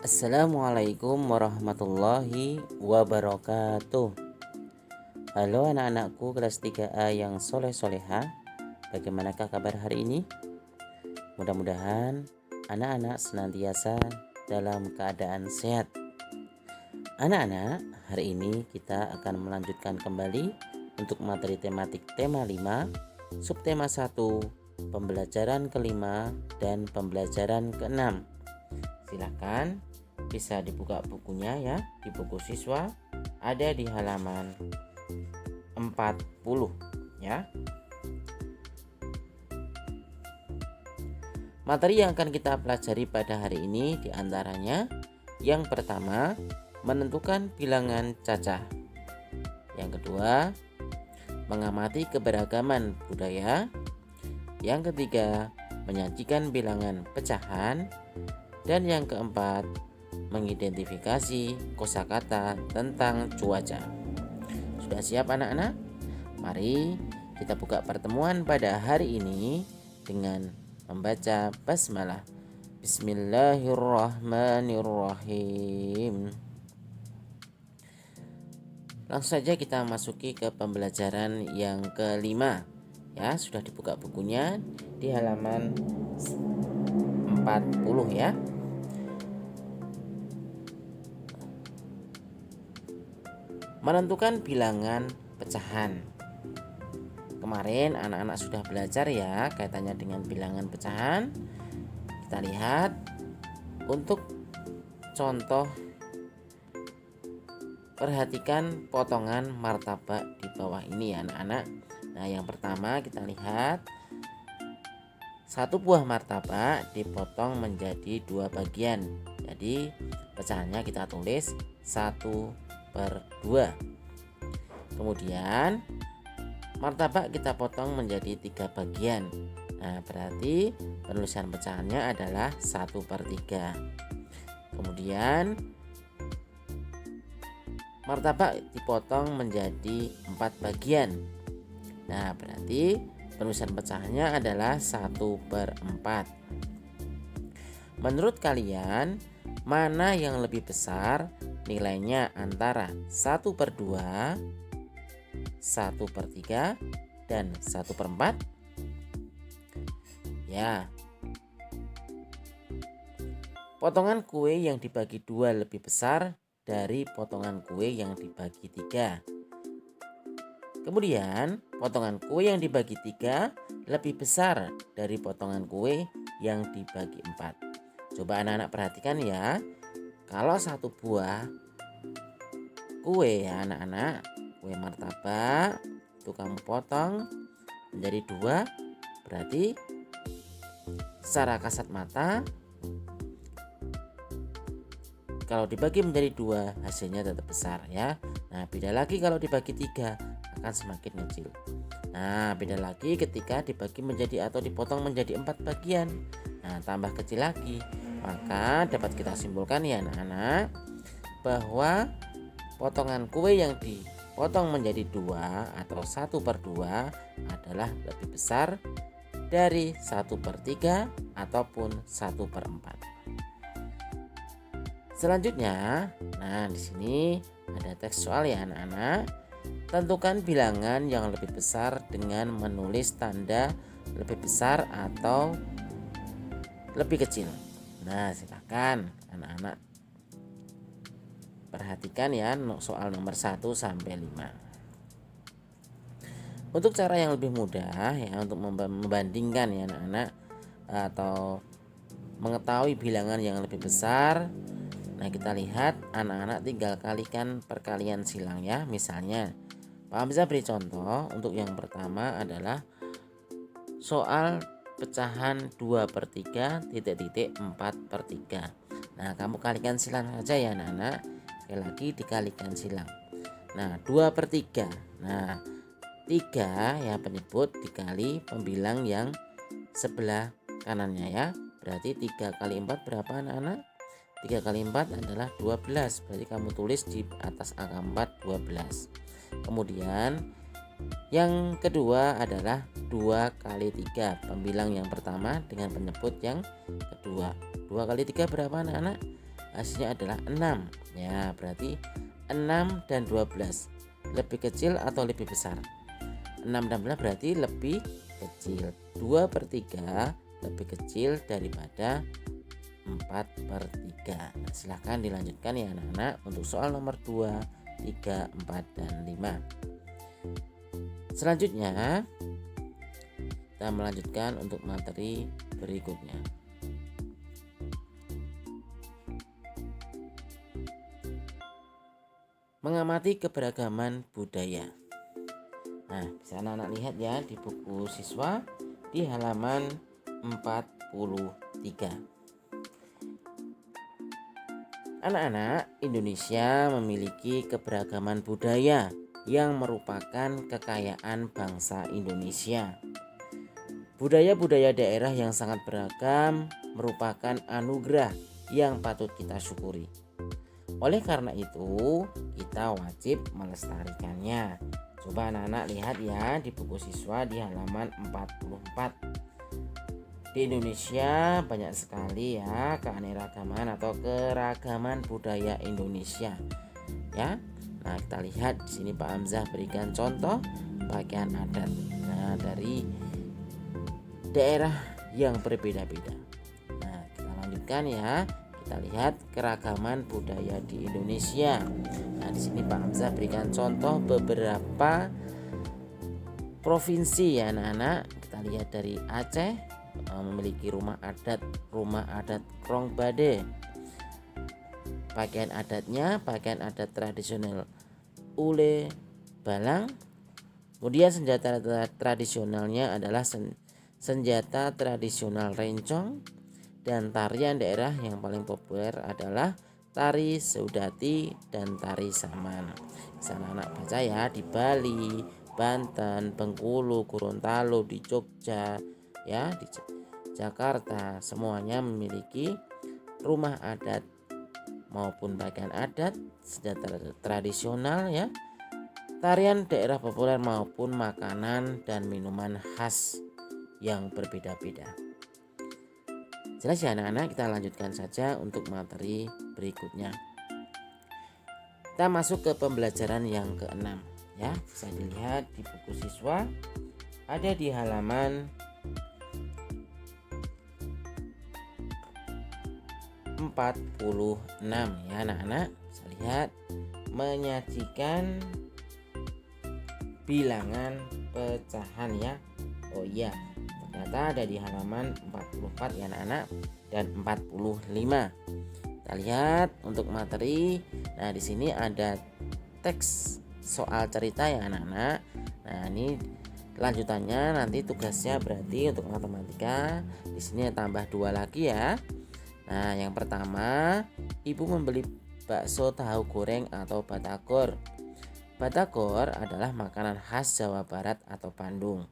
Assalamualaikum warahmatullahi wabarakatuh. Halo anak-anakku kelas 3A yang soleh-soleha. Bagaimanakah kabar hari ini? Mudah-mudahan anak-anak senantiasa dalam keadaan sehat. Anak-anak, hari ini kita akan melanjutkan kembali untuk materi tematik tema 5, subtema 1, pembelajaran kelima dan pembelajaran keenam. Silakan bisa dibuka bukunya ya, di buku siswa ada di halaman 40 ya. Materi yang akan kita pelajari pada hari ini diantaranya yang pertama, menentukan bilangan cacah. Yang kedua, mengamati keberagaman budaya. Yang ketiga, menyajikan bilangan pecahan. Dan yang keempat, mengidentifikasi kosakata tentang cuaca. Sudah siap anak-anak? Mari kita buka pertemuan pada hari ini dengan membaca basmalah. Bismillahirrahmanirrahim. Langsung saja kita masuki ke pembelajaran yang kelima. Ya, sudah dibuka bukunya di halaman 40 ya. Menentukan bilangan pecahan. Kemarin anak-anak sudah belajar ya kaitannya dengan bilangan pecahan. Kita lihat untuk contoh, perhatikan potongan martabak di bawah ini ya anak-anak. Nah, yang pertama kita lihat satu buah martabak dipotong menjadi 2 bagian. Jadi pecahannya kita tulis 1/2. Kemudian martabak kita potong menjadi 3 bagian. Nah, berarti penulisan pecahannya adalah 1/3. Kemudian martabak dipotong menjadi 4 bagian. Nah, berarti penulisan pecahannya adalah 1/4. Menurut kalian, mana yang lebih besar nilainya antara 1/2, 1/3, dan 1/4? Ya, potongan kue yang dibagi 2 lebih besar dari potongan kue yang dibagi 3. Kemudian, potongan kue yang dibagi 3 lebih besar dari potongan kue yang dibagi 4. Coba anak-anak perhatikan ya. Kalau satu buah kue ya anak-anak, kue martabak itu kamu potong menjadi 2, berarti secara kasat mata kalau dibagi menjadi 2 hasilnya tetap besar ya. Nah, beda lagi kalau dibagi 3 akan semakin kecil. Nah, beda lagi ketika dibagi menjadi atau dipotong menjadi 4 bagian. Nah, tambah kecil lagi. Maka dapat kita simpulkan ya anak-anak bahwa potongan kue yang dipotong menjadi 2 atau 1/2 adalah lebih besar dari 1/3 ataupun 1/4. Selanjutnya, nah di sini ada teks soal ya anak-anak. Tentukan bilangan yang lebih besar dengan menulis tanda lebih besar atau lebih kecil. Nah, silakan anak-anak perhatikan ya soal nomor 1 sampai 5. Untuk cara yang lebih mudah ya untuk membandingkan ya anak-anak atau mengetahui bilangan yang lebih besar. Nah, kita lihat anak-anak tinggal kalikan perkalian silang ya. Misalnya Pak Hamzah beri contoh untuk yang pertama adalah soal pecahan 2/3 4/3. Nah, kamu kalikan silang saja ya anak-anak. Sekali lagi dikalikan silang. Nah, 2/3. Nah, 3 ya penyebut dikali pembilang yang sebelah kanannya ya. Berarti 3 kali 4 berapa anak-anak? 3 kali 4 adalah 12. Berarti kamu tulis di atas angka 4 12. Kemudian yang kedua adalah 2 kali 3. Pembilang yang pertama dengan penyebut yang kedua. 2 kali 3 berapa anak-anak? hasilnya adalah 6. Ya, berarti 6 dan 12 lebih kecil atau lebih besar? 6 dan 12 berarti lebih kecil. 2/3 lebih kecil daripada 4/3. Nah, silahkan dilanjutkan ya anak-anak untuk soal nomor 2, 3, 4, dan 5. Selanjutnya kita melanjutkan untuk materi berikutnya. Mengamati keberagaman budaya. Nah, bisa anak-anak lihat ya di buku siswa di halaman 43. Anak-anak, Indonesia memiliki keberagaman budaya yang merupakan kekayaan bangsa Indonesia. Budaya-budaya daerah yang sangat beragam merupakan anugerah yang patut kita syukuri. Oleh karena itu, kita wajib melestarikannya. Coba anak-anak lihat ya di buku siswa di halaman 44. Di Indonesia banyak sekali ya keanekaragaman atau keragaman budaya Indonesia. Ya. Nah, kita lihat di sini Pak Hamzah berikan contoh pakaian adat. Nah, dari daerah yang berbeda-beda. Nah, kita lanjutkan ya. Kita lihat keragaman budaya di Indonesia. Nah, di sini Pak Hamzah berikan contoh beberapa provinsi ya anak-anak. Kita lihat dari Aceh memiliki rumah adat Krong Bade. Pakaian adat tradisional Ule Balang. Kemudian senjata tradisionalnya adalah senjata tradisional rencong, dan tarian daerah yang paling populer adalah tari Saudati dan tari Saman. Bisa anak-anak baca ya di Bali, Banten, Bengkulu, Gorontalo, di Jogja, ya di Jakarta, semuanya memiliki rumah adat maupun pakaian adat, senjata tradisional ya, tarian daerah populer maupun makanan dan minuman khas yang berbeda-beda. Jelas ya anak-anak, kita lanjutkan saja untuk materi berikutnya. Kita masuk ke pembelajaran yang ke-6 ya. Bisa dilihat di buku siswa ada di halaman 46 ya anak-anak. Bisa lihat menyajikan bilangan pecahan ya. Oh iya, ternyata ada di halaman 44 ya anak-anak dan 45. Kita lihat untuk materi. Nah, di sini ada teks soal cerita ya anak-anak. Nah, ini lanjutannya nanti tugasnya berarti untuk matematika. Di sini tambah 2 lagi ya. Nah, yang pertama, ibu membeli bakso tahu goreng atau batagor. Batagor adalah makanan khas Jawa Barat atau Bandung.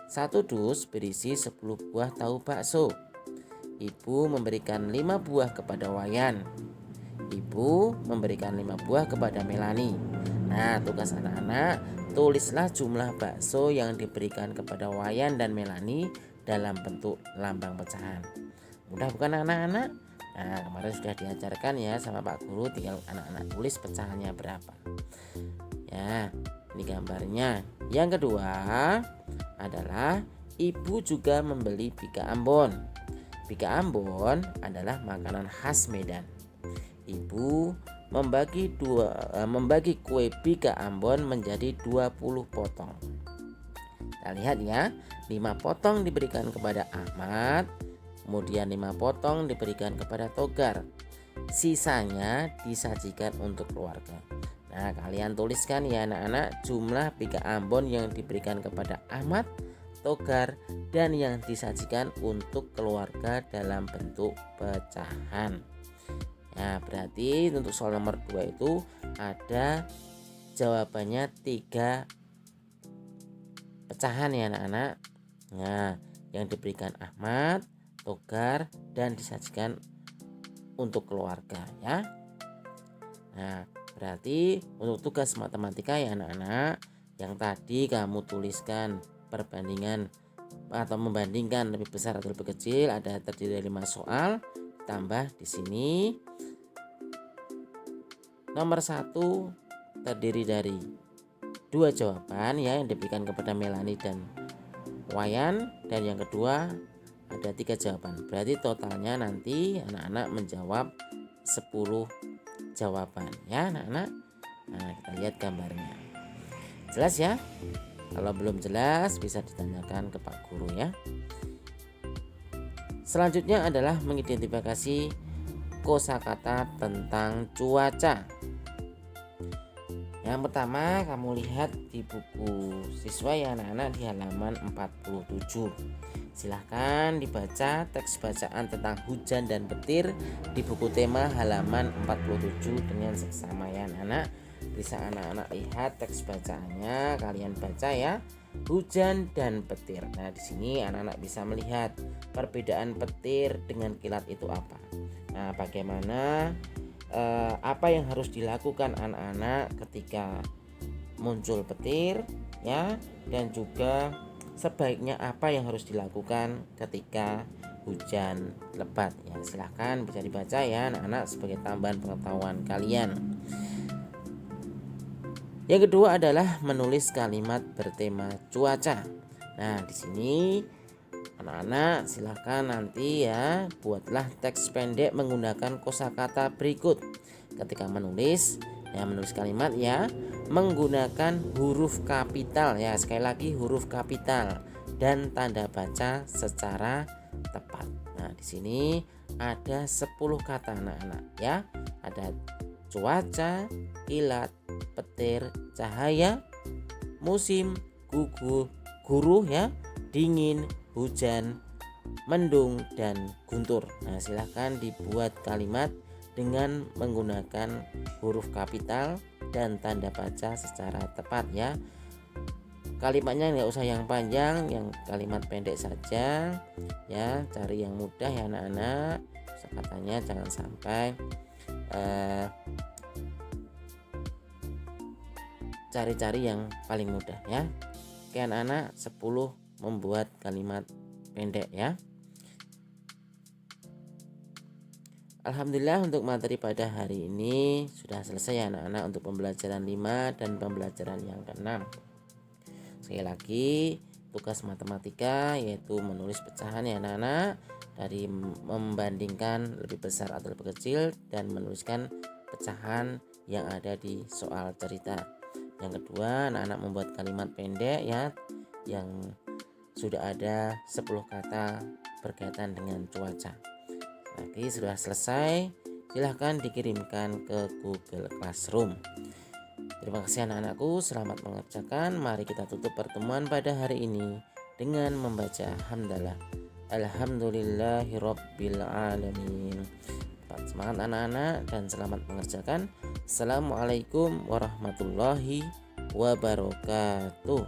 1 dus berisi 10 buah tahu bakso. Ibu memberikan 5 buah kepada Wayan. Ibu memberikan 5 buah kepada Melani. Nah, tugas anak-anak, tulislah jumlah bakso yang diberikan kepada Wayan dan Melani dalam bentuk lambang pecahan. Mudah bukan anak-anak? Nah, kemarin sudah diajarkan ya sama Pak Guru, tinggal anak-anak tulis pecahannya berapa. Ya, ini gambarnya. Yang kedua adalah ibu juga membeli bika Ambon. Bika Ambon adalah makanan khas Medan. Ibu membagi kue bika Ambon menjadi 20 potong. Kita lihat ya, 5 potong diberikan kepada Ahmad, kemudian 5 potong diberikan kepada Togar. Sisanya disajikan untuk keluarga. Nah, kalian tuliskan ya anak-anak jumlah bika Ambon yang diberikan kepada Ahmad, Togar, dan yang disajikan untuk keluarga dalam bentuk pecahan. Nah, berarti untuk soal nomor 2 itu ada jawabannya 3 pecahan ya anak-anak. Nah, yang diberikan Ahmad, Togar, dan disajikan untuk keluarga ya. Nah, berarti untuk tugas matematika ya anak-anak, yang tadi kamu tuliskan perbandingan atau membandingkan lebih besar atau lebih kecil, ada terdiri dari 5 soal. ditambah di sini. Nomor 1 terdiri dari 2 jawaban ya yang diberikan kepada Melani dan Wayan, dan yang kedua ada 3 jawaban. Berarti totalnya nanti anak-anak menjawab 10 jawaban ya anak-anak. Nah, kita lihat gambarnya. Jelas ya? Kalau belum jelas bisa ditanyakan ke Pak Guru ya. Selanjutnya adalah mengidentifikasi kosakata tentang cuaca. Yang pertama kamu lihat di buku siswa ya anak-anak di halaman 47. Silahkan dibaca teks bacaan tentang hujan dan petir di buku tema halaman 47 dengan seksama ya anak-anak. Bisa anak-anak lihat teks bacaannya, kalian baca ya. Hujan dan petir. Nah, di sini anak-anak bisa melihat perbedaan petir dengan kilat itu apa. Nah, bagaimana apa yang harus dilakukan anak-anak ketika muncul petir ya, dan juga sebaiknya apa yang harus dilakukan ketika hujan lebat ya. Silahkan bisa dibaca ya anak-anak sebagai tambahan pengetahuan kalian. Yang kedua adalah menulis kalimat bertema cuaca. Nah, di sini anak-anak silahkan nanti ya buatlah teks pendek menggunakan kosakata berikut. Ketika menulis kalimat ya menggunakan huruf kapital ya, sekali lagi huruf kapital dan tanda baca secara tepat. Nah, di sini ada 10 kata anak-anak ya. Ada cuaca, kilat, petir, cahaya, musim, gugur, guru ya, dingin, hujan, mendung, dan guntur. Nah, silahkan dibuat kalimat dengan menggunakan huruf kapital dan tanda baca secara tepat ya. Kalimatnya nggak usah yang panjang, yang kalimat pendek saja ya. Cari yang mudah ya anak-anak. Katanya jangan sampai cari-cari yang paling mudah ya. Oke anak-anak, 10 membuat kalimat pendek ya. Alhamdulillah untuk materi pada hari ini sudah selesai ya anak-anak untuk pembelajaran 5 dan pembelajaran yang ke-6. Sekali lagi tugas matematika yaitu menulis pecahan ya anak-anak, dari membandingkan lebih besar atau lebih kecil dan menuliskan pecahan yang ada di soal cerita. Yang kedua, anak-anak membuat kalimat pendek ya yang sudah ada 10 kata berkaitan dengan cuaca. Lagi sudah selesai, silahkan dikirimkan ke Google Classroom. Terima kasih anak-anakku, selamat mengerjakan. Mari kita tutup pertemuan pada hari ini dengan membaca hamdalah. Alhamdulillahirabbil alamin. Semangat anak-anak dan selamat mengerjakan. Assalamualaikum warahmatullahi wabarakatuh.